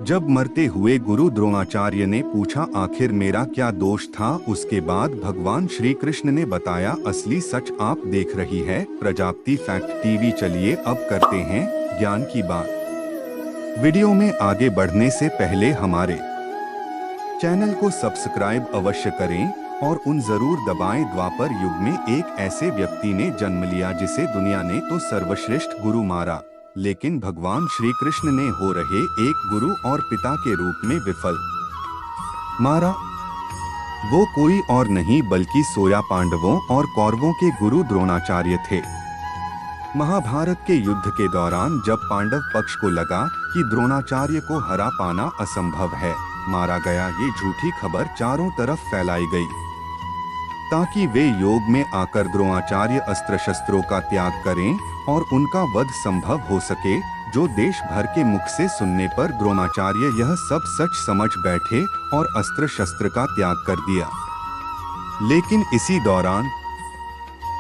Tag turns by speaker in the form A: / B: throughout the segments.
A: जब मरते हुए गुरु द्रोणाचार्य ने पूछा आखिर मेरा क्या दोष था, उसके बाद भगवान श्री कृष्ण ने बताया असली सच आप देख रही है प्रजापति फैक्ट टीवी। चलिए अब करते हैं ज्ञान की बात। वीडियो में आगे बढ़ने से पहले हमारे चैनल को सब्सक्राइब अवश्य करें और उन जरूर दबाएं। द्वापर युग में एक ऐसे व्यक्ति ने जन्म लिया जिसे दुनिया ने तो सर्वश्रेष्ठ गुरु मारा, लेकिन भगवान श्री कृष्ण ने हो रहे एक गुरु और पिता के रूप में विफल मारा। वो कोई और नहीं बल्कि सोया पांडवों और कौरवों के गुरु द्रोणाचार्य थे। महाभारत के युद्ध के दौरान जब पांडव पक्ष को लगा कि द्रोणाचार्य को हरा पाना असंभव है, मारा गया, ये झूठी खबर चारों तरफ फैलाई गई ताकि वे योग में आकर द्रोणाचार्य अस्त्र शस्त्रों का त्याग करें और उनका वध संभव हो सके। जो देश भर के मुख से सुनने पर द्रोणाचार्य यह सब सच समझ बैठे और अस्त्र शस्त्र का त्याग कर दिया। लेकिन इसी दौरान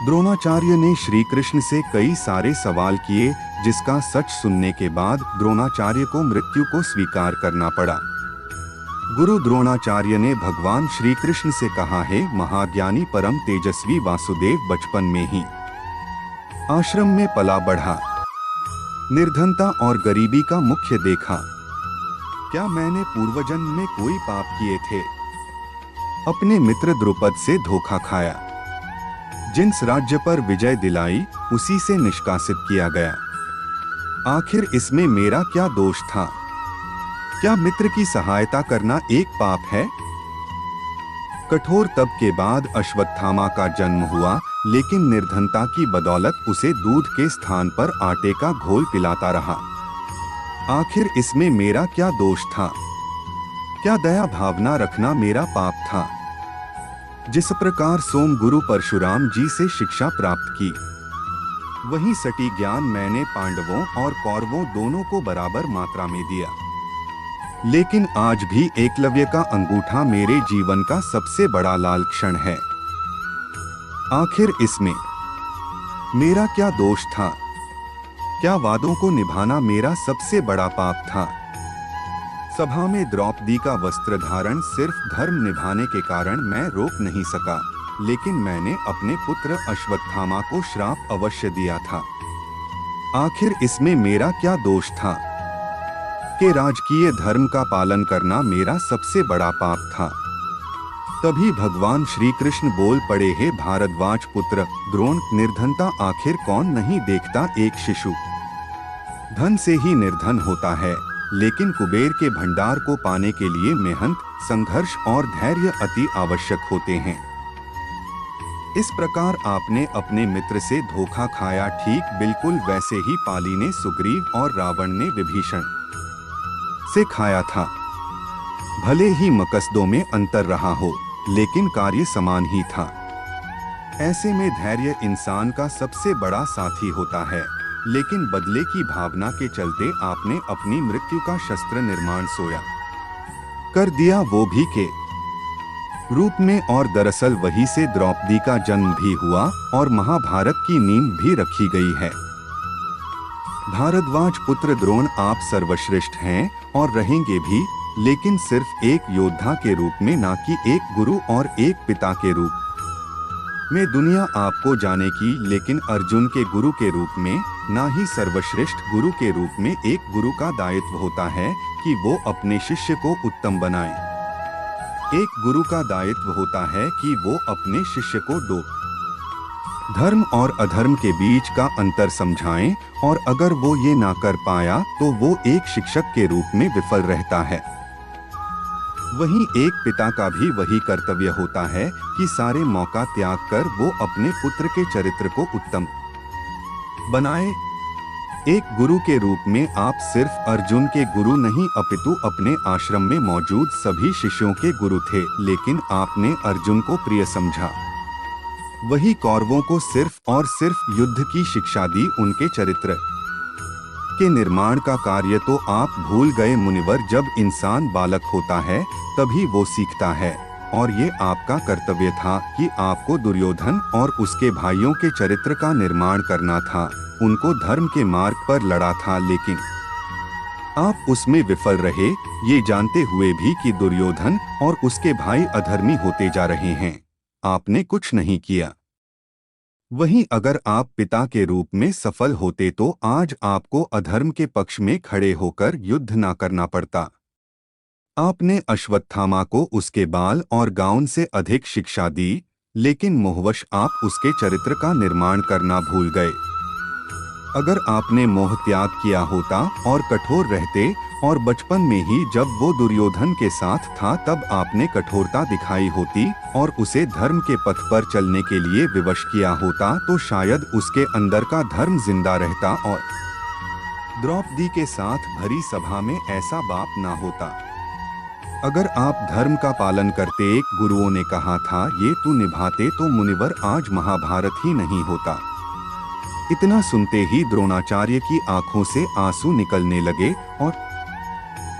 A: द्रोणाचार्य ने श्री कृष्ण से कई सारे सवाल किए, जिसका सच सुनने के बाद द्रोणाचार्य को मृत्यु को स्वीकार करना पड़ा। गुरु द्रोणाचार्य ने भगवान श्री कृष्ण से कहा है, महाज्ञानी परम तेजस्वी वासुदेव बचपन में ही आश्रम में पला बढ़ा, निर्धनता और गरीबी का मुख्य देखा। क्या मैंने पूर्वजन्म में कोई पाप किए थे? अपने मित्र द्रुपद से धोखा खाया, जिस राज्य पर विजय दिलाई उसी से निष्कासित किया गया। आखिर इसमें मेरा क्या दोष था? क्या मित्र की सहायता करना एक पाप है? कठोर तप के बाद अश्वत्थामा का जन्म हुआ, लेकिन निर्धनता की बदौलत उसे दूध के स्थान पर आटे का घोल पिलाता रहा। आखिर इसमें मेरा क्या दोष था? क्या दया भावना रखना मेरा पाप था? जिस प्रकार सोम गुरु परशुराम जी से शिक्षा प्राप्त की, वही सटी ज्ञान मैंने पांडवों और कौरवों दोनों को बराबर मात्रा में दिया। लेकिन आज भी एकलव्य का अंगूठा मेरे जीवन का सबसे बड़ा लाल क्षण है। आखिर इसमें मेरा क्या दोष था? क्या वादों को निभाना मेरा सबसे बड़ा पाप था? सभा में द्रौपदी का वस्त्र धारण सिर्फ धर्म निभाने के कारण मैं रोक नहीं सका, लेकिन मैंने अपने पुत्र अश्वत्थामा को श्राप अवश्य दिया था। आखिर इसमें मेरा क्या दोष था? कि राजकीय धर्म का पालन करना मेरा सबसे बड़ा पाप था। तभी भगवान श्री कृष्ण बोल पड़े, हे भारद्वाज पुत्र द्रोण, निर्धनता आखिर कौन नहीं देखता? एक शिशु धन से ही निर्धन होता है, लेकिन कुबेर के भंडार को पाने के लिए मेहनत, संघर्ष और धैर्य अति आवश्यक होते हैं। इस प्रकार आपने अपने मित्र से धोखा खाया, ठीक बिल्कुल वैसे ही पाली ने सुग्रीव और रावण ने विभीषण से खाया था। भले ही मकसदों में अंतर रहा हो, लेकिन कार्य समान ही था। ऐसे में धैर्य इंसान का सबसे बड़ा साथी होता है, लेकिन बदले की भावना के चलते आपने अपनी मृत्यु का शस्त्र निर्माण सोया कर दिया, वो भी के रूप में। और दरअसल वही से द्रौपदी का जन्म भी हुआ और महाभारत की नींव भी रखी गई है। भारद्वाज पुत्र द्रोण, आप सर्वश्रेष्ठ हैं और रहेंगे भी, लेकिन सिर्फ एक योद्धा के रूप में, ना कि एक गुरु और एक पिता के रूप में दुनिया आपको जानेगी। लेकिन अर्जुन के गुरु के रूप में, ना ही सर्वश्रेष्ठ गुरु के रूप में। एक गुरु का दायित्व होता है कि वो अपने शिष्य को उत्तम बनाए। एक गुरु का दायित्व होता है कि वो अपने शिष्य को धर्म और अधर्म के बीच का अंतर समझाएं, और अगर वो ये ना कर पाया तो वो एक शिक्षक के रूप में विफल रहता है। वहीं एक पिता का भी वही कर्तव्य होता है कि सारे मौका त्याग कर वो अपने पुत्र के चरित्र को उत्तम बनाए। एक गुरु के रूप में आप सिर्फ अर्जुन के गुरु नहीं, अपितु अपने आश्रम में मौजूद सभी शिष्यों के गुरु थे। लेकिन आपने अर्जुन को प्रिय समझा, वही कौरवों को सिर्फ और सिर्फ युद्ध की शिक्षा दी, उनके चरित्र के निर्माण का कार्य तो आप भूल गए मुनिवर। जब इंसान बालक होता है तभी वो सीखता है, और ये आपका कर्तव्य था कि आपको दुर्योधन और उसके भाइयों के चरित्र का निर्माण करना था। उनको धर्म के मार्ग पर लड़ा था, लेकिन आप उसमें विफल रहे, ये जानते हुए भी कि दुर्योधन और उसके भाई अधर्मी होते जा रहे हैं। आपने कुछ नहीं किया। वहीं अगर आप पिता के रूप में सफल होते तो आज आपको अधर्म के पक्ष में खड़े होकर युद्ध ना करना पड़ता। आपने अश्वत्थामा को उसके बाल और गाउन से अधिक शिक्षा दी, लेकिन मोहवश आप उसके चरित्र का निर्माण करना भूल गए। अगर आपने मोह त्याग किया होता और कठोर रहते और बचपन में ही जब वो दुर्योधन के साथ था तब आपने कठोरता दिखाई होती और उसे धर्म के पथ पर चलने के लिए विवश किया होता तो शायद उसके अंदर का धर्म जिंदा रहता और द्रौपदी के साथ भरी सभा में ऐसा बाप ना होता। अगर आप धर्म का पालन करते, एक गुरुओं ने कहा था, ये तू निभाते तो मुनिवर आज महाभारत ही नहीं होता। इतना सुनते ही द्रोणाचार्य की आंखों से आंसू निकलने लगे और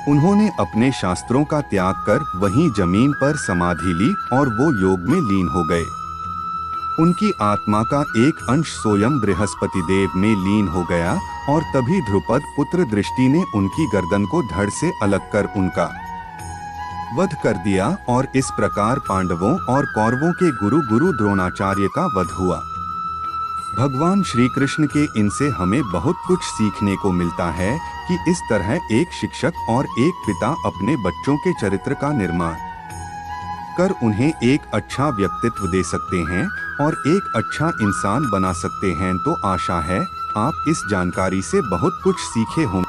A: उन्होंने अपने शास्त्रों का त्याग कर वहीं जमीन पर समाधि ली और वो योग में लीन हो गए। उनकी आत्मा का एक अंश स्वयं बृहस्पति देव में लीन हो गया और तभी ध्रुपद पुत्र दृष्टि ने उनकी गर्दन को धड़ से अलग कर उनका वध कर दिया और इस प्रकार पांडवों और कौरवों के गुरु द्रोणाचार्य का वध हुआ। भगवान श्री कृष्ण के इनसे हमें बहुत कुछ सीखने को मिलता है कि इस तरह एक शिक्षक और एक पिता अपने बच्चों के चरित्र का निर्माण कर उन्हें एक अच्छा व्यक्तित्व दे सकते हैं और एक अच्छा इंसान बना सकते हैं। तो आशा है आप इस जानकारी से बहुत कुछ सीखे होंगे।